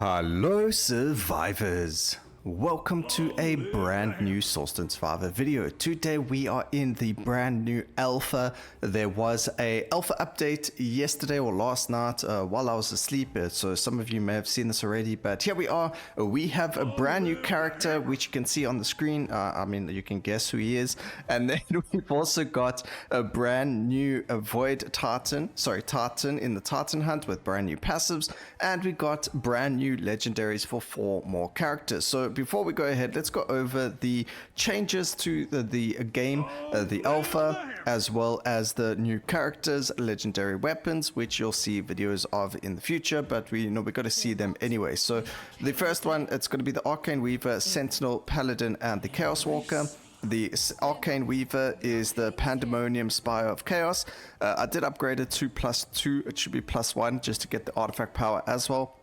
Hello survivors, welcome to a brand new Soulstone Survivor video. Today we are in the brand new alpha. There was a alpha update yesterday or last night while I was asleep, so some of you may have seen this already, but here we are. We have a brand new character which you can see on the screen. I mean, you can guess who he is. And then we've also got a brand new Void Titan in the Titan Hunt with brand new passives, and we got brand new legendaries for 4 more characters. So before we go ahead, let's go over the changes to the game, the alpha, as well as the new characters, legendary weapons, which you'll see videos of in the future, but we got to see them anyway. So the first one, it's going to be the Arcane Weaver, Sentinel, Paladin, and the Chaoswalker. The Arcane Weaver is the Pandemonium Spire of Chaos. I did upgrade it to +2. It should be +1 just to get the artifact power as well,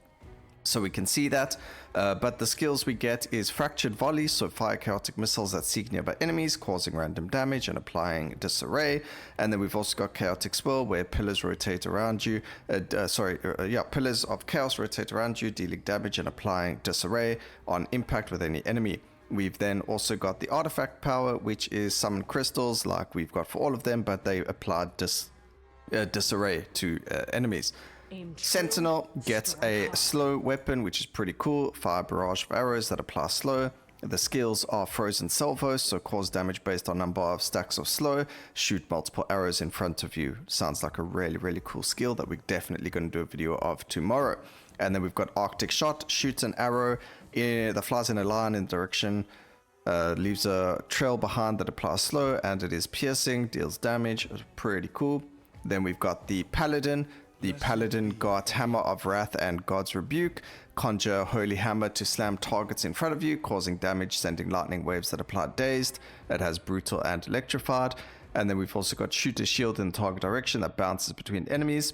so we can see that. But the skills we get is Fractured Volley, so fire chaotic missiles that seek nearby enemies, causing random damage and applying disarray. And then we've also got Chaotic Swirl, where pillars rotate around you. Pillars of chaos rotate around you, dealing damage and applying disarray on impact with any enemy. We've then also got the artifact power, which is summon crystals like we've got for all of them, but they apply disarray to enemies. Sentinel gets a slow weapon, which is pretty cool. Fire barrage of arrows that apply slow. The skills are Frozen Salvos, so cause damage based on number of stacks of slow. Shoot multiple arrows in front of you. Sounds like a really cool skill that we're definitely going to do a video of tomorrow. And then we've got Arctic Shot, shoots an arrow that flies in a line in direction, leaves a trail behind that applies slow, and it is piercing, deals damage. Pretty cool. Then we've got the Paladin. The Paladin got Hammer of Wrath and God's Rebuke. Conjure Holy Hammer to slam targets in front of you, causing damage, sending lightning waves that apply dazed. It has Brutal and Electrified. And then we've also got Shoot a Shield in the target direction that bounces between enemies,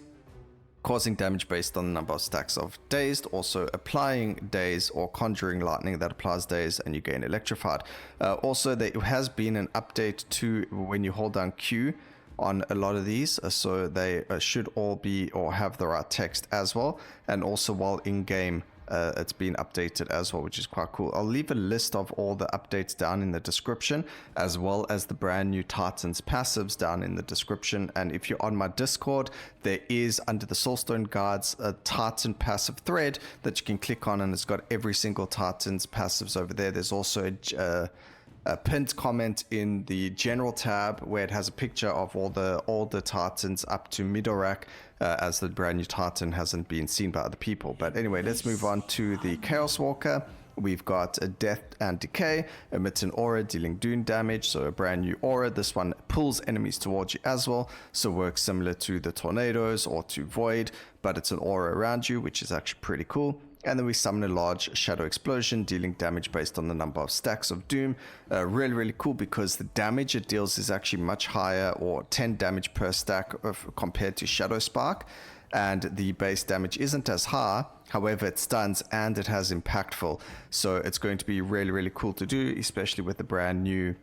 causing damage based on the number of stacks of dazed. Also applying daze or conjuring lightning that applies daze, and you gain electrified. Also, there has been an update to when you hold down Q on a lot of these, so they should all be or have the right text as well. And also while in game, it's been updated as well, which is quite cool. I'll leave a list of all the updates down in the description, as well as the brand new Titans passives down in the description. And if you're on my Discord, there is under the Soulstone guides a Titan passive thread that you can click on, and it's got every single Titans passives over there. There's also a pinned comment in the general tab where it has a picture of all the Titans up to Midorak, as the brand new Titan hasn't been seen by other people. But anyway, let's move on to the Chaoswalker. We've got a Death and Decay, emits an aura dealing doom damage, so a brand new aura. This one pulls enemies towards you as well, so works similar to the Tornadoes or to Void, but it's an aura around you, which is actually pretty cool. And then we summon a large shadow explosion, dealing damage based on the number of stacks of doom. Really cool, because the damage it deals is actually much higher, or 10 damage per stack compared to Shadow Spark. And the base damage isn't as high, however it stuns and it has impactful. So it's going to be really cool to do, especially with the brand new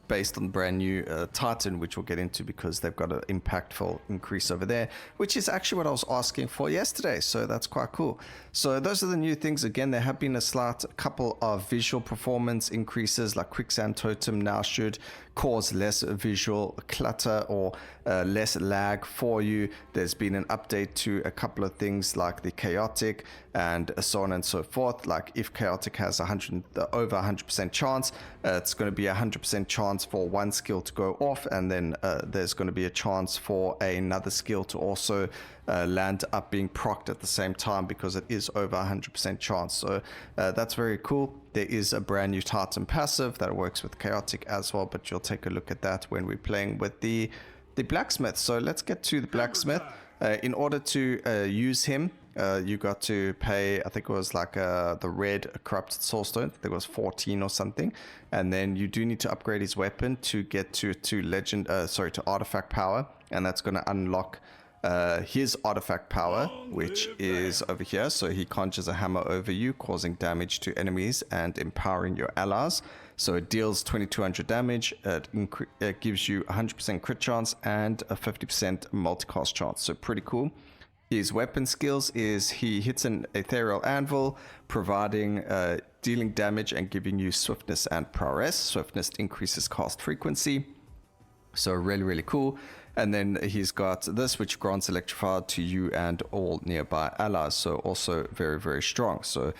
based on the brand new Titan, which we'll get into because they've got an impactful increase over there, which is actually what I was asking for yesterday, so that's quite cool. So those are the new things. Again, there have been a slight couple of visual performance increases, like Quicksand Totem now should cause less visual clutter or less lag for you. There's been an update to a couple of things like the Chaotic and so on and so forth. Like if Chaotic has over 100% chance, it's going to be 100% chance for one skill to go off, and then there's going to be a chance for another skill to also land up being procced at the same time, because it is over 100% chance. So that's very cool. There is a brand new Titan passive that works with Chaotic as well, but you'll take a look at that when we're playing with the Blacksmith. So let's get to the Blacksmith. In order to use him, you got to pay, I think it was like the red corrupted soulstone. I think it was 14 or something. And then you do need to upgrade his weapon to get to artifact power, and that's going to unlock his artifact power, which is over here. So he conjures a hammer over you, causing damage to enemies and empowering your allies. So it deals 2200 damage, it gives you 100% crit chance and a 50% multicast chance. So pretty cool. His weapon skills is he hits an ethereal anvil, providing dealing damage and giving you swiftness and prowess. Swiftness increases cast frequency, so really cool. And then he's got this, which grants electrified to you and all nearby allies, so also very strong. So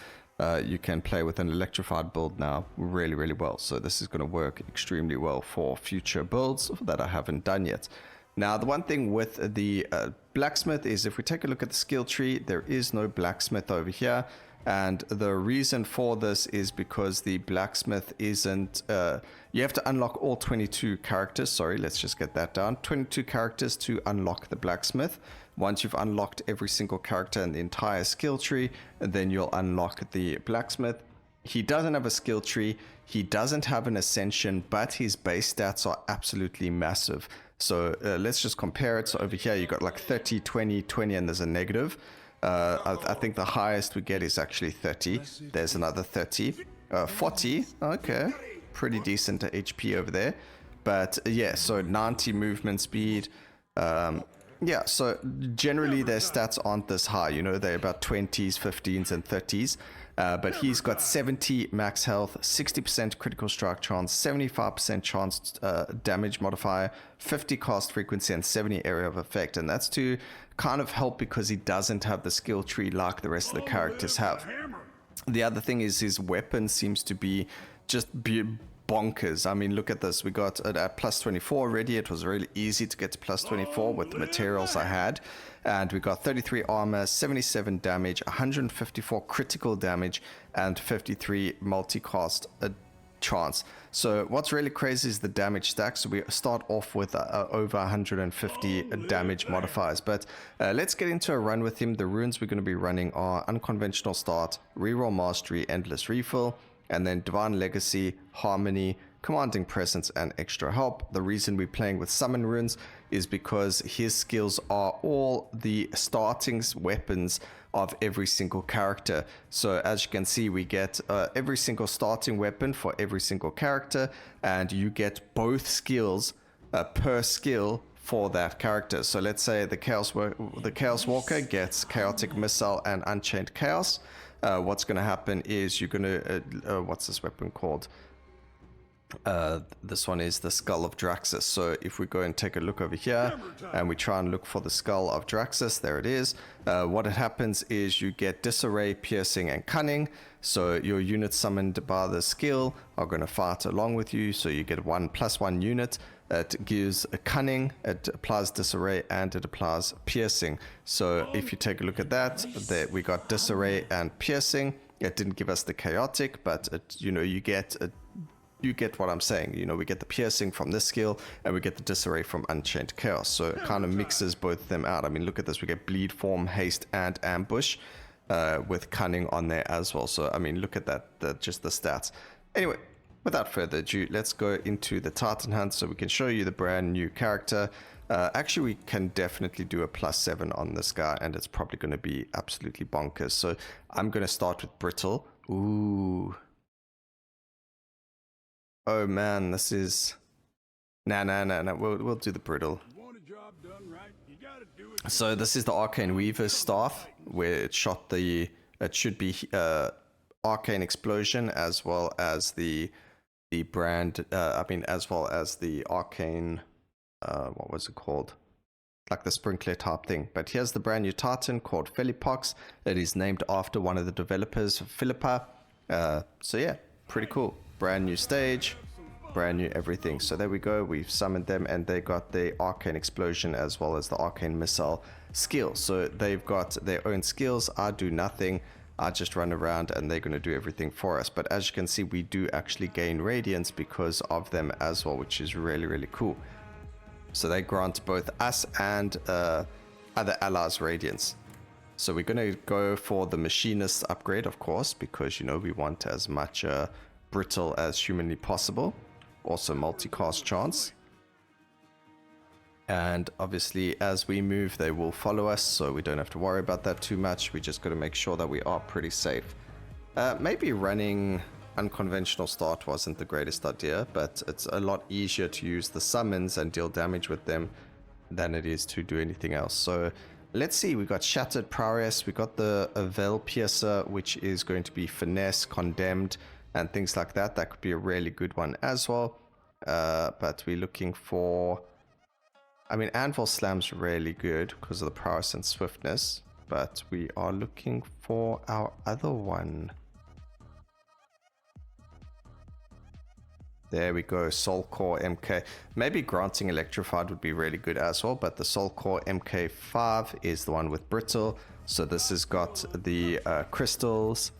you can play with an electrified build now really well. So this is going to work extremely well for future builds that I haven't done yet. Now, the one thing with the Blacksmith is if we take a look at the skill tree, there is no Blacksmith over here. And the reason for this is because the Blacksmith isn't... you have to unlock all 22 characters. Sorry, let's just get that down. 22 characters to unlock the Blacksmith. Once you've unlocked every single character in the entire skill tree, then you'll unlock the Blacksmith. He doesn't have a skill tree. He doesn't have an ascension, but his base stats are absolutely massive. So let's just compare it. So over here, you got like 30, 20, 20, and there's a negative. I think the highest we get is actually 30. There's another 30. 40. Okay. Pretty decent HP over there. But yeah, so 90 movement speed. Yeah, so generally their stats aren't this high. You know, they're about 20s, 15s, and 30s. But he's got 70 max health, 60% critical strike chance, 75% chance damage modifier, 50 cast frequency, and 70 area of effect. And that's to kind of help because he doesn't have the skill tree like the rest of the characters have. The other thing is his weapon seems to be just bonkers. I mean, look at this. We got it at plus 24 already. It was really easy to get to plus 24 with the materials I had. And we got 33 armor, 77 damage, 154 critical damage, and 53 multicast chance. So what's really crazy is the damage stack. So we start off with over 150 damage modifiers. But let's get into a run with him. The runes we're going to be running are Unconventional Start, Reroll Mastery, Endless Refill, and then Divine Legacy, Harmony, Commanding Presence, and Extra Help. The reason we're playing with Summon Runes is because his skills are all the starting weapons of every single character. So as you can see, we get every single starting weapon for every single character, and you get both skills per skill for that character. So let's say the Chaoswalker gets Chaotic Missile and Unchained Chaos. What's going to happen is you're going to... what's this weapon called? This one is the Skull of Draxus. So if we go and take a look over here and we try and look for the Skull of Draxus, there it is. What happens is you get Disarray, Piercing, and Cunning. So your units summoned by the skill are going to fight along with you. So you get 1+1 unit. It gives a Cunning, it applies Disarray, and it applies Piercing. So if you take a look at that, there we got Disarray and Piercing. It didn't give us the Chaotic, but it, you know, you get what I'm saying. You know, we get the Piercing from this skill, and we get the Disarray from Unchained Chaos. So it kind of mixes both of them out. I mean, look at this. We get Bleed, Form, Haste, and Ambush with Cunning on there as well. So, I mean, look at that, just the stats. Anyway, without further ado, let's go into the Titan Hunt so we can show you the brand new character. Actually, we can definitely do a +7 on this guy, and it's probably going to be absolutely bonkers. So I'm going to start with Brittle. Ooh. Oh man, this is... Nah. We'll do the Brittle. So this is the Arcane Weaver staff, where it shot the... It should be Arcane Explosion, as well as the brand... as well as the Arcane... what was it called? Like the sprinkler type thing. But here's the brand new Titan called Philippox. It is named after one of the developers, Philippa. So yeah, pretty cool. Brand new stage, brand new everything. So there we go. We've summoned them, and they got the Arcane Explosion as well as the Arcane Missile skill. So they've got their own skills. I do nothing. I just run around, and they're going to do everything for us. But as you can see, we do actually gain Radiance because of them as well, which is really cool. So they grant both us and other allies Radiance. So we're going to go for the Machinist upgrade, of course, because, you know, we want as much Brittle as humanly possible. Also multicast chance. And obviously, as we move, they will follow us, so we don't have to worry about that too much. We just got to make sure that we are pretty safe. Maybe running Unconventional Start wasn't the greatest idea, but it's a lot easier to use the summons and deal damage with them than it is to do anything else. So Let's see, we got Shattered Prowess, we got the Veil Piercer, which is going to be Finesse, Condemned, and things like that. That could be a really good one as well. But we're looking for... I mean, Anvil Slam's really good because of the prowess and swiftness. But we are looking for our other one. There we go, Soul Core MK. Maybe Granting Electrified would be really good as well, but the Soul Core MK5 is the one with Brittle. So this has got the crystals.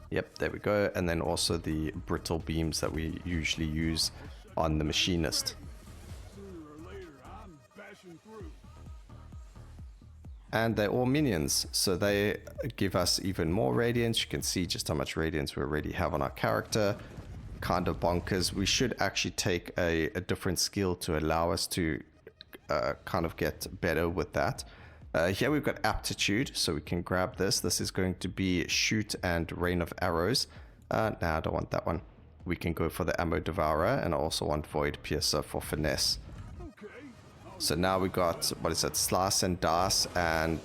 Yep, there we go. And then also the Brittle beams that we usually use on the Machinist. And they're all minions, so they give us even more radiance. You can see just how much radiance we already have on our character. Kind of bonkers. We should actually take a different skill to allow us to kind of get better with that. Here we've got Aptitude, so we can grab this. This is going to be Shoot and Rain of Arrows. Nah, I don't want that one. We can go for the Ammo Devourer, and I also want Void Piercer for Finesse. So now we got, what is it, Slice and Dice and,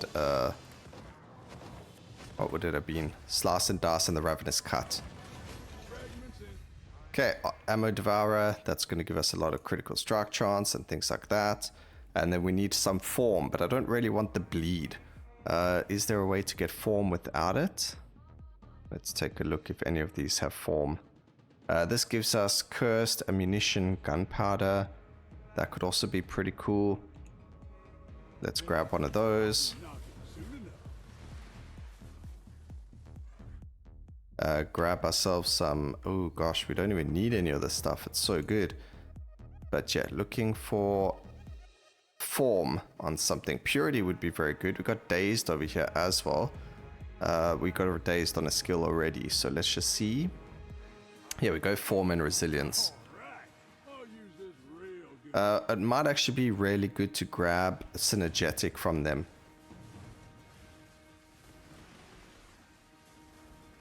what would it have been? Slice and Dice and the Ravenous Cut. Okay, Ammo Devourer, that's going to give us a lot of critical strike chance and things like that. And then we need some form, but I don't really want the bleed. Is there a way to get form without it? Let's take a look if any of these have form. This gives us Cursed, Ammunition, Gunpowder. That could also be pretty cool. Let's grab one of those. Grab ourselves some... Oh gosh, we don't even need any of this stuff. It's so good. But yeah, looking for form on something. Purity would be very good. We got Dazed over here as well. We got Dazed on a skill already. So let's just see. Here we go, Form and Resilience. It might actually be really good to grab Synergetic from them.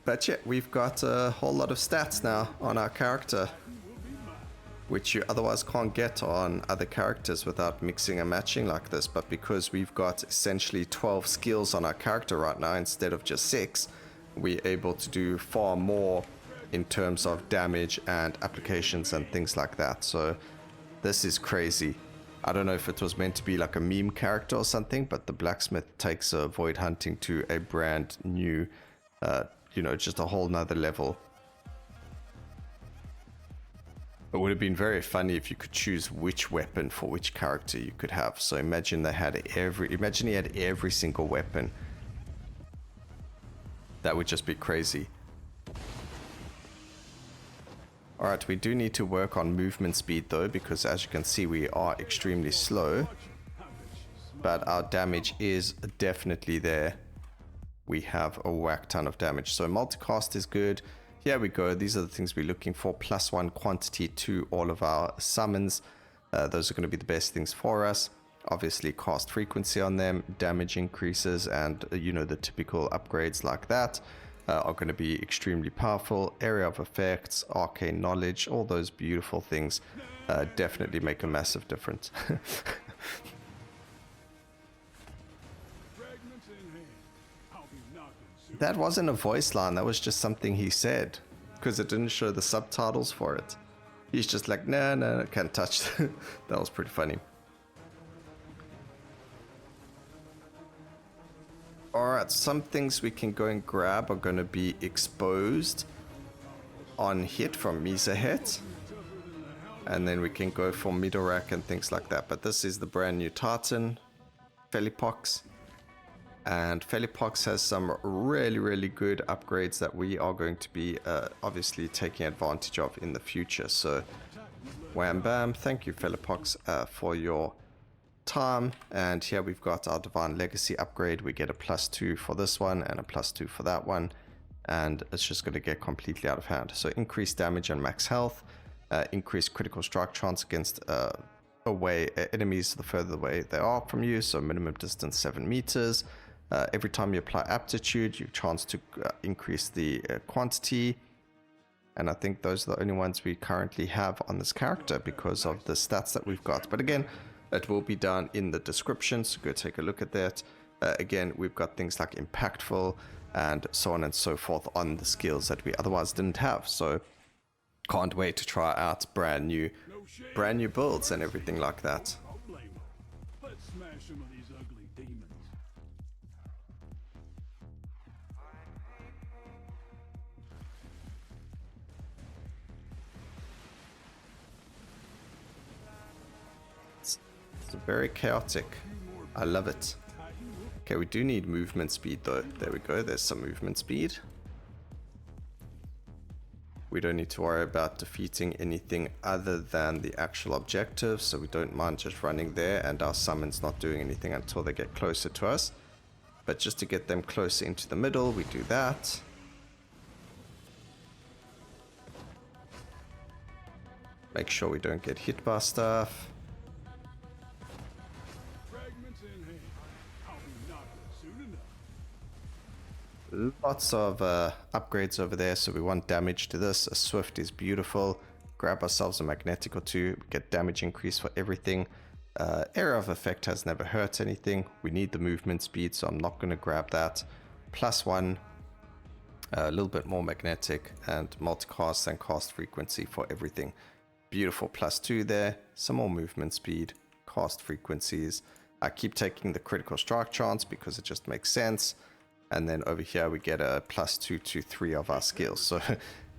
But yeah, we've got a whole lot of stats now on our character, which you otherwise can't get on other characters without mixing and matching like this. But because we've got essentially 12 skills on our character right now instead of just 6, we're able to do far more in terms of damage and applications and things like that. So this is crazy. I don't know if it was meant to be like a meme character or something, but the Blacksmith takes Void Hunting to a brand new, you know, just a whole nother level. It would have been very funny if you could choose which weapon for which character you could have. So imagine he had every single weapon. That would just be crazy. Alright, we do need to work on movement speed though, because as you can see we are extremely slow. But our damage is definitely there. We have a whack ton of damage. So multicast is good. Here we go. These are the things we're looking for. +1 quantity to all of our summons. Those are going to be the best things for us. Obviously cast frequency on them, damage increases, and you know, the typical upgrades like that are going to be extremely powerful. Area of effects, arcane knowledge, all those beautiful things definitely make a massive difference. That wasn't a voice line, that was just something he said, because it didn't show the subtitles for it. He's just like, no, can't touch. That was pretty funny. Alright, some things we can go and grab are going to be exposed on hit from Misa hit. And then we can go for middle rack and things like that. But this is the brand new Tartan, Felipox. And Felipox has some really good upgrades that we are going to be obviously taking advantage of in the future. So wham bam, thank you Felipox for your time. And here we've got our Divine Legacy upgrade. We get a +2 for this one and a +2 for that one. And it's just going to get completely out of hand. So increased damage and max health, increased critical strike chance against away enemies the further away they are from you. So minimum distance 7 meters. Every time you apply aptitude, you chance to increase the quantity. And I think those are the only ones we currently have on this character because of the stats that we've got. But again, It will be down in the description, so go take a look at that. Again, we've got things like impactful and so on and so forth on the skills that we otherwise didn't have. So can't wait to try out brand new builds and everything like that. Let's smash some of these ugly demons. It's very chaotic. I love it. Okay, we do need movement speed though. There we go, there's some movement speed. We don't need to worry about defeating anything other than the actual objective, so we don't mind just running there and our summons not doing anything until they get closer to us. But just to get them closer into the middle, we do that. Make sure we don't get hit by stuff. Fragments in hand. I'll be knocking soon enough. Lots of upgrades over there, so we want damage to this. A swift is beautiful. Grab ourselves a magnetic or two. We get damage increase for everything. Area of effect has never hurt anything. We need the movement speed, so I'm not going to grab that. +1, a little bit more magnetic, and multicast and cast frequency for everything. Beautiful +2 there. Some more movement speed, cast frequencies. I keep taking the critical strike chance because it just makes sense. And then over here we get a +2 to 3 of our skills. So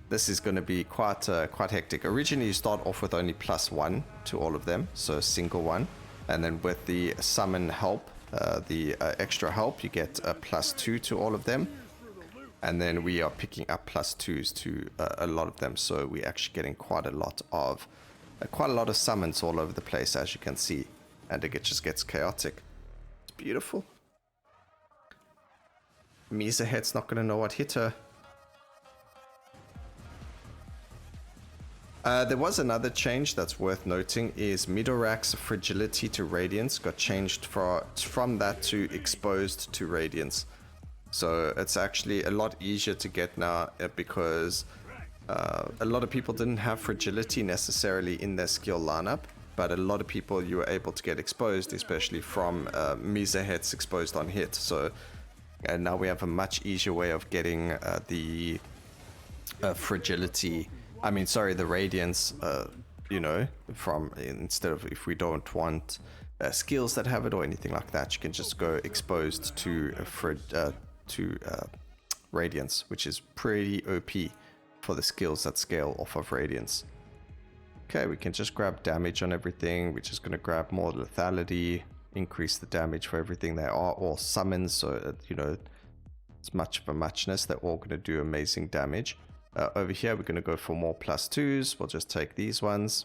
this is going to be quite hectic. Originally you start off with only +1 to all of them, so a single one. And then with the summon help, the extra help, you get a +2 to all of them. And then we are picking up +2s to a lot of them. So we're actually getting quite a lot of summons all over the place, as you can see. And it just gets chaotic. It's beautiful. Misa Head's not going to know what hit her. There was another change that's worth noting, is Midorak's fragility to radiance got changed from that to exposed to radiance. So it's actually a lot easier to get now because a lot of people didn't have fragility necessarily in their skill lineup, but a lot of people you were able to get exposed, especially from Misa Head's exposed on hit. So and now we have a much easier way of getting the fragility. I mean, sorry, the radiance. You know, from instead of if we don't want skills that have it or anything like that, you can just go exposed to radiance, which is pretty OP for the skills that scale off of radiance. Okay, we can just grab damage on everything. We're just going to grab more lethality. Increase the damage for everything. They are all summons, so you know it's much of a muchness. They're all going to do amazing damage. Over here we're going to go for more +2s. We'll just take these ones.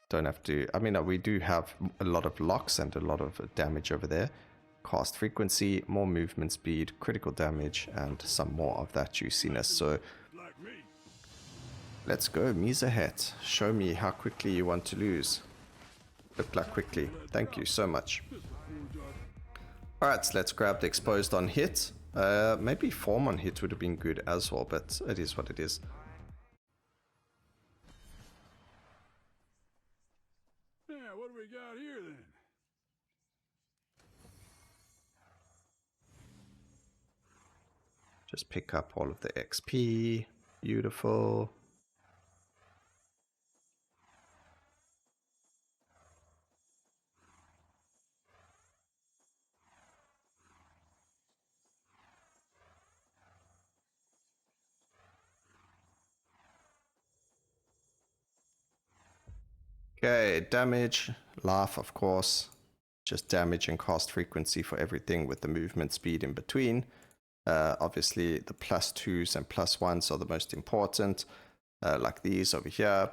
Don't have to, I mean, we do have a lot of locks and a lot of damage over there. Cast frequency, more movement speed, critical damage, and some more of that juiciness. So let's go, Misa Head. Show me how quickly you want to lose. Look like quickly. Thank you so much. Alright, so let's grab the exposed on hit. Maybe form on hit would have been good as well, but it is what it is. Yeah, what do we got here then? Just pick up all of the XP. Beautiful. Okay, damage, life of course, just damage and cast frequency for everything with the movement speed in between. Obviously the +2s and +1s are the most important, like these over here.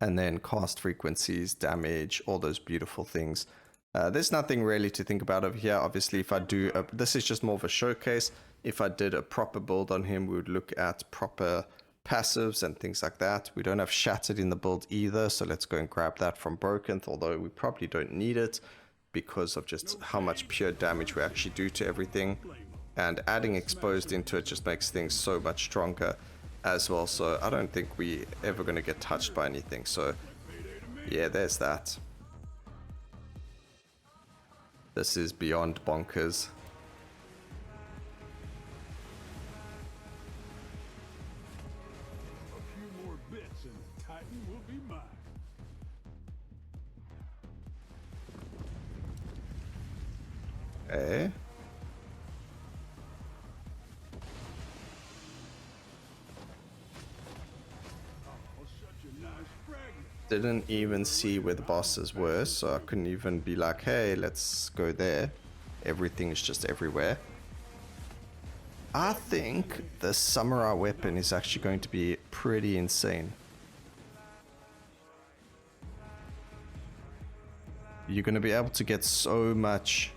And then cast frequencies, damage, all those beautiful things. There's nothing really to think about over here. Obviously if I do, this is just more of a showcase. If I did a proper build on him, we would look at proper passives and things like that. We don't have Shattered in the build either, so let's go and grab that from Broken, although we probably don't need it because of just how much pure damage we actually do to everything. And adding Exposed into it just makes things so much stronger as well, so I don't think we ever going to get touched by anything. So yeah, there's that. This is beyond bonkers. A few more bits and the Titan will be mine. Okay. Oh, such a nice fragment. Didn't even see where the bosses were, so I couldn't even be like, hey, let's go there. Everything is just everywhere. I think the samurai weapon is actually going to be pretty insane. You're going to be able to get so much,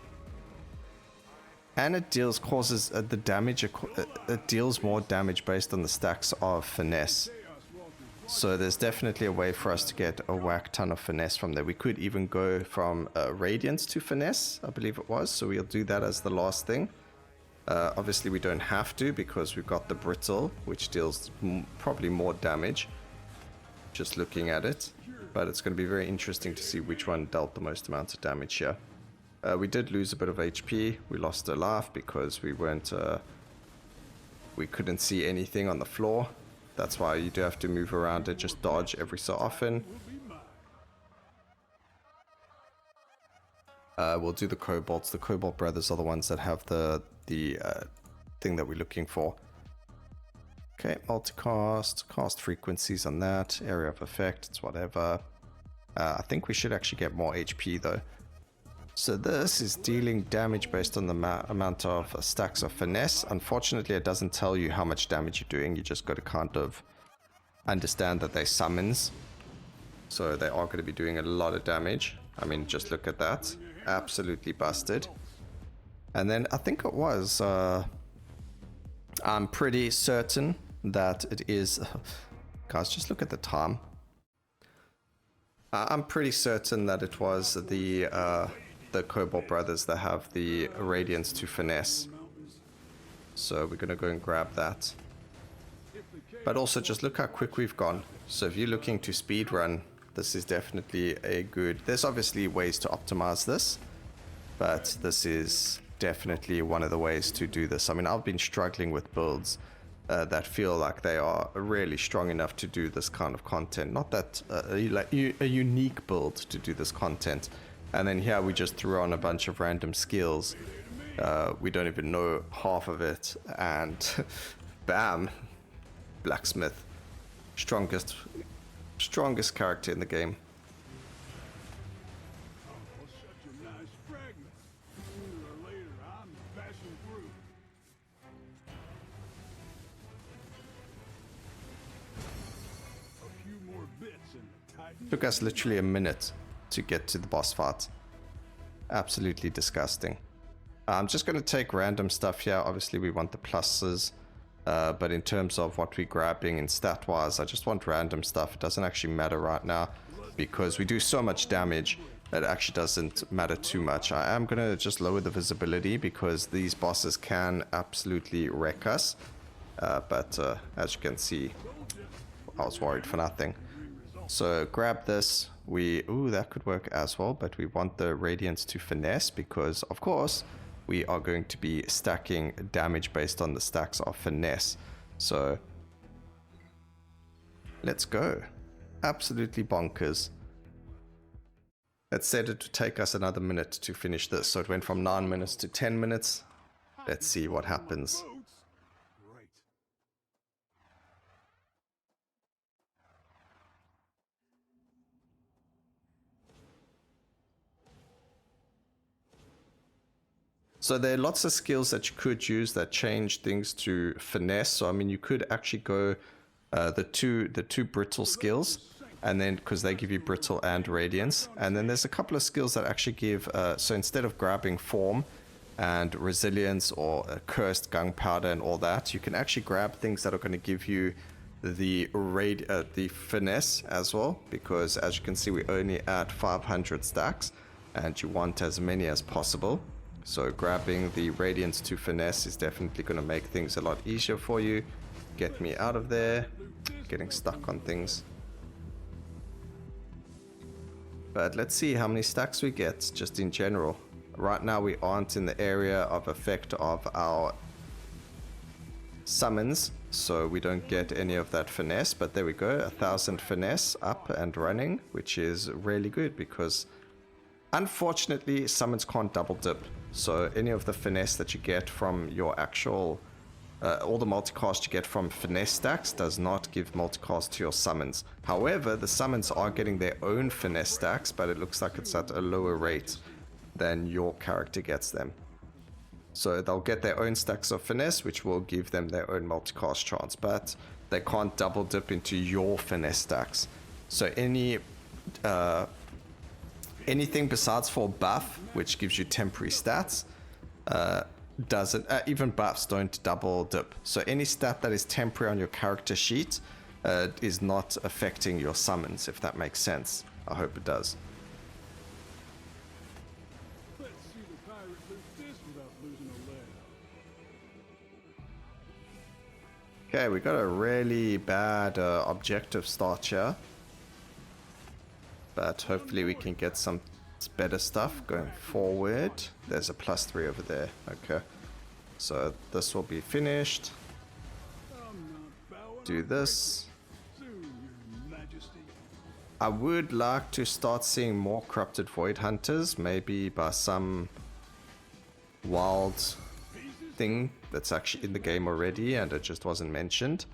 and it causes the damage. It deals more damage based on the stacks of finesse. So there's definitely a way for us to get a whack ton of finesse from there. We could even go from radiance to finesse, I believe it was. So we'll do that as the last thing. Obviously we don't have to because we've got the brittle, which deals probably more damage just looking at it. But it's going to be very interesting to see which one dealt the most amount of damage here. We did lose a bit of HP. We lost a life because we couldn't see anything on the floor. That's why you do have to move around and just dodge every so often. We'll do the kobolds. The cobalt brothers are the ones that have the thing that we're looking for. Okay, multicast, cast frequencies on that, area of effect, it's whatever. I think we should actually get more HP though. So this is dealing damage based on the amount of stacks of finesse. Unfortunately, it doesn't tell you how much damage you're doing. You just got to kind of understand that they're summons. So they are going to be doing a lot of damage. I mean, just look at that. Absolutely busted. And then I think it was... I'm pretty certain that it is... Guys, just look at the time. I'm pretty certain that it was the Cobalt Brothers that have the Radiance to Finesse. So we're going to go and grab that. But also just look how quick we've gone. So if you're looking to speedrun, this is definitely a good... There's obviously ways to optimize this, but this is definitely one of the ways to do this. I mean, I've been struggling with builds that feel like they are really strong enough to do this kind of content. Not that like a unique build to do this content. And then here we just threw on a bunch of random skills. We don't even know half of it. And bam, Blacksmith. Strongest character in the game. Oh, such a nice fragment. Sooner or later, I'm bashing through. A few more bits and the Titan. Took us literally a minute to get to the boss fight. Absolutely disgusting. I'm just going to take random stuff here. Obviously we want the pluses, but in terms of what we're grabbing in stat wise, I just want random stuff. It doesn't actually matter right now because we do so much damage that it actually doesn't matter too much. I am going to just lower the visibility because these bosses can absolutely wreck us, but as you can see, I was worried for nothing. So grab this. Ooh, that could work as well, but we want the Radiance to Finesse because, of course, we are going to be stacking damage based on the stacks of Finesse. So, let's go. Absolutely bonkers. Let's set it to take us another minute to finish this. So it went from 9 minutes to 10 minutes. Let's see what happens. Right. So there are lots of skills that you could use that change things to finesse. So I mean, you could actually go the two brittle skills, and then because they give you brittle and radiance, and then there's a couple of skills that actually give. So instead of grabbing form and resilience or cursed gunpowder and all that, you can actually grab things that are going to give you the finesse as well. Because as you can see, we're only at 500 stacks, and you want as many as possible. So grabbing the Radiance to Finesse is definitely going to make things a lot easier for you. Get me out of there. Getting stuck on things. But let's see how many stacks we get just in general. Right now we aren't in the area of effect of our summons, so we don't get any of that finesse, but there we go, 1000 finesse up and running, which is really good because unfortunately summons can't double dip, so any of the finesse that you get from your actual all the multicast you get from finesse stacks does not give multicast to your summons. However, the summons are getting their own finesse stacks, but it looks like it's at a lower rate than your character gets them. So they'll get their own stacks of finesse, which will give them their own multicast chance, but they can't double dip into your finesse stacks. So anything besides for buff, which gives you temporary stats, doesn't, even buffs don't double dip. So any stat that is temporary on your character sheet is not affecting your summons, if that makes sense. I hope it does. Let's see the pirate loot this without losing a leg. Okay, we got a really bad objective start here, but hopefully we can get some better stuff going forward. There's a +3 over there. Okay, so this will be finished. Do this. I would like to start seeing more corrupted void hunters, maybe by some wild thing that's actually in the game already and it just wasn't mentioned.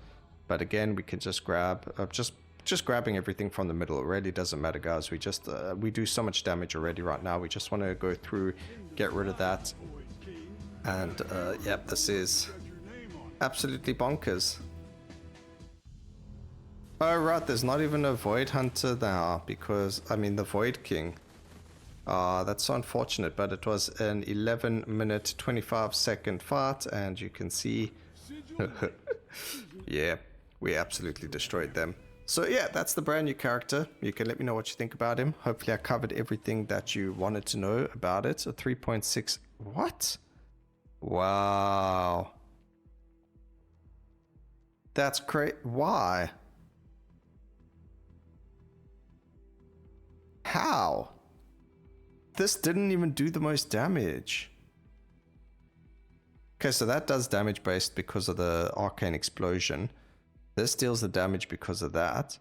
But again, we can just grab just grabbing everything from the middle. It really doesn't matter, guys. We just we do so much damage already right now. We just want to go through, get rid of that, and yep, this is absolutely bonkers. Oh right, there's not even a void hunter now, because I mean the void king. That's so unfortunate, but it was an 11-minute 25-second fight, and you can see yeah, we absolutely destroyed them. So yeah, that's the brand new character. You can let me know what you think about him. Hopefully I covered everything that you wanted to know about it. A 3.6, what? Wow. That's great. Why? How? This didn't even do the most damage. Okay, so that does damage based because of the arcane explosion. This deals the damage because of that.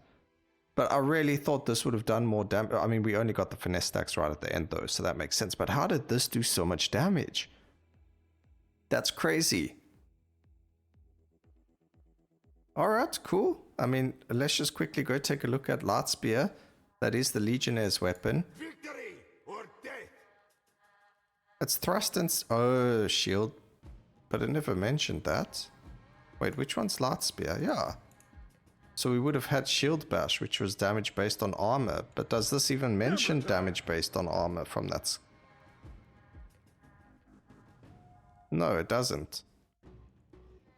But I really thought this would have done more damage. I mean, we only got the finesse stacks right at the end though, so that makes sense. But how did this do so much damage? That's crazy. Alright, cool. I mean, let's just quickly go take a look at Light Spear. That is the Legendaire's weapon. Victory or death. It's thrust and... oh, shield. But it never mentioned that. Wait, which one's Light Spear? Yeah. So we would have had Shield Bash, which was damage based on armor. But does this even mention damage based on armor from that? No, it doesn't.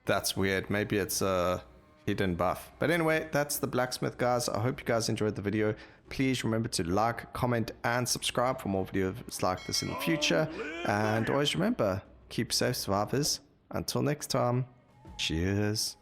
That's weird. Maybe it's a hidden buff. But anyway, that's the Blacksmith, guys. I hope you guys enjoyed the video. Please remember to like, comment, and subscribe for more videos like this in the future. And always remember, keep safe, survivors. Until next time, cheers.